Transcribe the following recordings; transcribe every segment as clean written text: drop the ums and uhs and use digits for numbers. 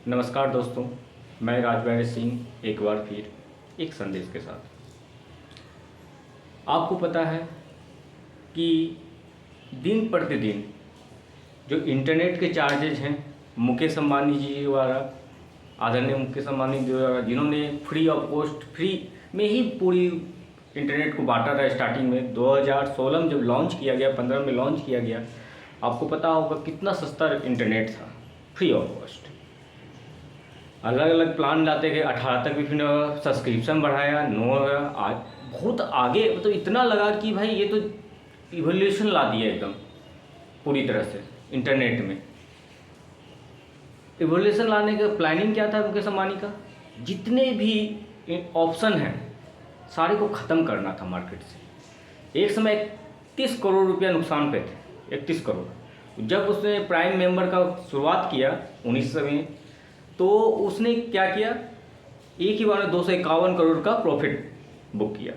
नमस्कार दोस्तों, मैं राजबैर सिंह एक बार फिर एक संदेश के साथ। आपको पता है कि दिन प्रतिदिन जो इंटरनेट के चार्जेज हैं, मुकेश अंबानी जी द्वारा, आदरणीय मुकेश अंबानी जी द्वारा, जिन्होंने फ्री ऑफ कॉस्ट, फ्री में ही पूरी इंटरनेट को बांटा था। स्टार्टिंग में 2016 में जब लॉन्च किया गया, 15 में लॉन्च किया गया, आपको पता होगा कितना सस्ता इंटरनेट था, फ्री ऑफ कॉस्ट। अलग अलग प्लान लाते गए, 18 तक भी फिर सब्सक्रिप्शन बढ़ाया, 9 आज बहुत आगे, मतलब इतना लगा कि भाई ये तो इवोल्यूशन ला दिया एकदम पूरी तरह से इंटरनेट में। इवोल्यूशन लाने का प्लानिंग क्या था मुकेश अंबानी का? जितने भी ऑप्शन हैं सारे को ख़त्म करना था मार्केट से। एक समय 31 करोड़ रुपया नुकसान पे थे, 31 करोड़। जब उसने प्राइम मेंबर का शुरुआत किया 1900 में, तो उसने क्या किया, एक ही बार में 251 करोड़ का प्रॉफिट बुक किया।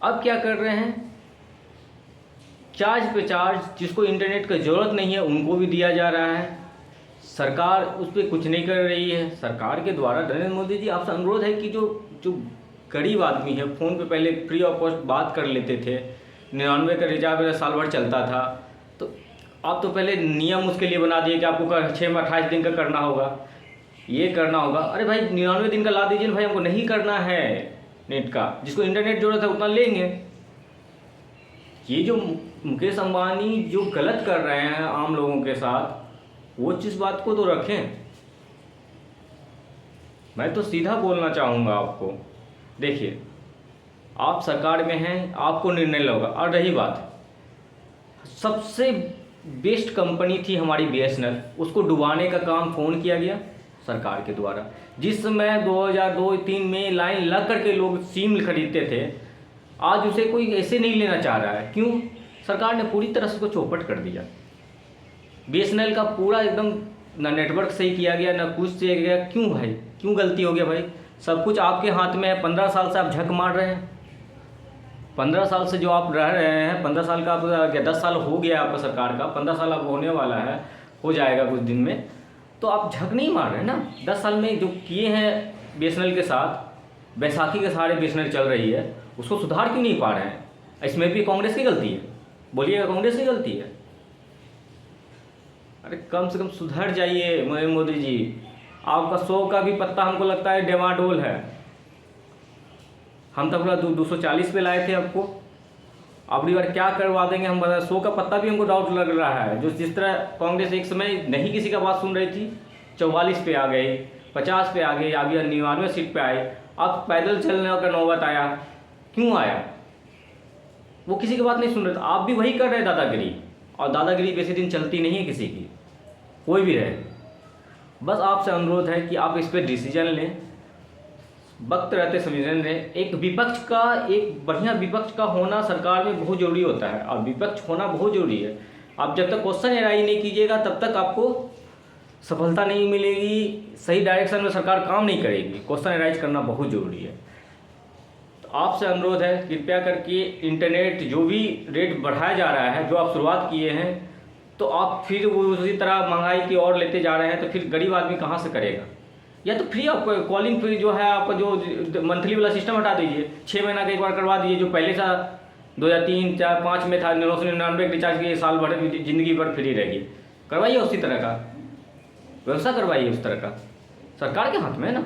अब क्या कर रहे हैं, चार्ज पे चार्ज, जिसको इंटरनेट की ज़रूरत नहीं है उनको भी दिया जा रहा है। सरकार उस पर कुछ नहीं कर रही है। सरकार के द्वारा नरेंद्र मोदी जी, आपसे अनुरोध है कि जो जो गरीब आदमी है, फ़ोन पे पहले फ्री ऑफ कॉस्ट बात कर लेते थे, 99 का रिचार्ज साल भर चलता था, तो आप तो पहले नियम उसके लिए बना दिए कि आपको 6 में 28 दिन का करना होगा, ये करना होगा। अरे भाई 99 दिन का ला दीजिए भाई, हमको नहीं करना है नेट का, जिसको इंटरनेट जरूरत है उतना लेंगे। ये जो मुकेश अंबानी जो गलत कर रहे हैं आम लोगों के साथ, वो चीज़ बात को तो रखें। मैं तो सीधा बोलना चाहूँगा आपको, देखिए आप सरकार में हैं, आपको निर्णय लोगा। और रही बात, सबसे बेस्ट कंपनी थी हमारी BSNL, उसको डुबाने का काम फ़ोन किया गया सरकार के द्वारा। जिस समय 2002-3 में लाइन लग करके लोग सिम खरीदते थे, आज उसे कोई ऐसे नहीं लेना चाह रहा है। क्यों? सरकार ने पूरी तरह से उसको चौपट कर दिया। BSNL का पूरा एकदम ना नेटवर्क सही किया गया, ना कुछ किया गया। क्यों भाई, क्यों गलती हो गया भाई? सब कुछ आपके हाथ में है। 15 साल से आप झक मार रहे हैं, 15 साल से जो आप रह रहे हैं, 15 साल का आप, 10 साल हो गया आपका सरकार का, 15 साल अब होने वाला है, हो जाएगा कुछ दिन में, तो आप झक नहीं मार रहे हैं ना। 10 साल में जो किए हैं BSNL के साथ, बैसाखी के सहारे BSNL चल रही है, उसको सुधार क्यों नहीं पा रहे हैं? इसमें भी कांग्रेस की गलती है? बोलिएगा कांग्रेस की गलती है? अरे कम से कम सुधर जाइए मोदी जी। आपका 100 का भी पत्ता हमको लगता है डेमाडोल है। हम तो पूरा 240 पे लाए थे आपको, अब बार क्या करवा देंगे हम बता। 100 का पत्ता भी हमको डाउट लग रहा है। जो जिस तरह कांग्रेस एक समय नहीं किसी का बात सुन रही थी, 44 पे आ गई, 50 पे आ गई, अभी 99 सीट पे आई, अब पैदल चलने का नौबत आया। क्यों आया? वो किसी की बात नहीं सुन रहे थे। आप भी वही कर रहे हैं, दादागिरी। और दादागिरी बेसी दिन चलती नहीं है किसी की, कोई भी रहे। बस आपसे अनुरोध है कि आप इस पर डिसीजन लें, वक्त रहते संविधान लें। एक विपक्ष का, एक बढ़िया विपक्ष का होना सरकार में बहुत ज़रूरी होता है, और विपक्ष होना बहुत ज़रूरी है। आप जब तक क्वेश्चन एराई नहीं कीजिएगा तब तक आपको सफलता नहीं मिलेगी, सही डायरेक्शन में सरकार काम नहीं करेगी। क्वेश्चन एराइज करना बहुत ज़रूरी है। तो आपसे अनुरोध है, कृपया करके इंटरनेट जो भी रेट बढ़ाया जा रहा है, जो आप शुरुआत किए हैं, तो आप फिर वो उसी तरह महंगाई की ओर लेते जा रहे हैं, तो फिर गरीब आदमी कहाँ से करेगा? या तो फ्री ऑफ कॉलिंग फ्री जो है आपका, जो मंथली वाला सिस्टम हटा दीजिए, 6 महीना का एक बार करवा दीजिए। जो पहले सा 2003, 4, 5 में था, 999 रिचार्ज की साल भर जिंदगी भर फ्री रहेगी, करवाइए उसी तरह का व्यवस्था, करवाइए उस तरह का। सरकार के हाथ में है ना।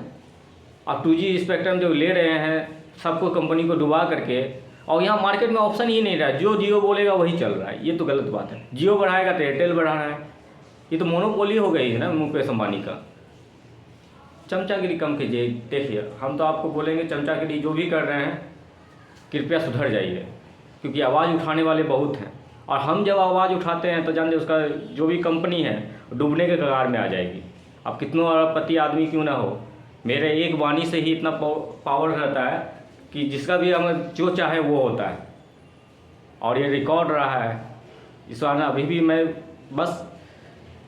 आप 2G स्पेक्ट्रम जो ले रहे हैं सबको, कंपनी को डुबा करके, और यहाँ मार्केट में ऑप्शन ही नहीं रहा है। जो जियो बोलेगा वही चल रहा है, ये तो गलत बात है। जियो बढ़ाएगा तो एयरटेल बढ़ा रहा है, ये तो मोनोपोली हो गई है ना मुकेश अंबानी का। चमचागिरी कम कीजिए। देखिए हम तो आपको बोलेंगे, चमचागिरी जो भी कर रहे हैं कृपया सुधर जाइए, क्योंकि आवाज़ उठाने वाले बहुत हैं, और हम जब आवाज़ उठाते हैं तो जानते उसका जो भी कंपनी है डूबने के कगार में आ जाएगी। अब कितनों अरबपति आदमी क्यों ना हो, मेरे एक वाणी से ही इतना पावर रहता है कि जिसका भी हम जो चाहे वो होता है। और ये रिकॉर्ड रहा है इस बार। अभी भी मैं बस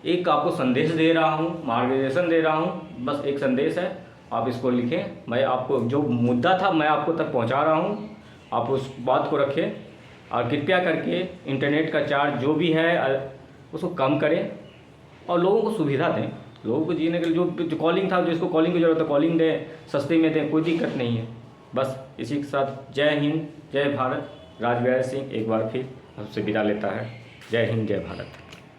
एक आपको संदेश दे रहा हूँ, मार्गदर्शन दे रहा हूँ, बस एक संदेश है, आप इसको लिखें। मैं आपको जो मुद्दा था मैं आपको तक पहुँचा रहा हूँ, आप उस बात को रखें, और कृपया करके इंटरनेट का चार्ज जो भी है उसको कम करें और लोगों को सुविधा दें। लोगों को जीने के लिए जो कॉलिंग था, जिसको कॉलिंग की जरूरत है कॉलिंग दें, सस्ते में दें, कोई दिक्कत नहीं है। बस इसी के साथ जय हिंद जय भारत। राजवीर सिंह एक बार फिर हमसे विदा लेता है। जय हिंद जय भारत।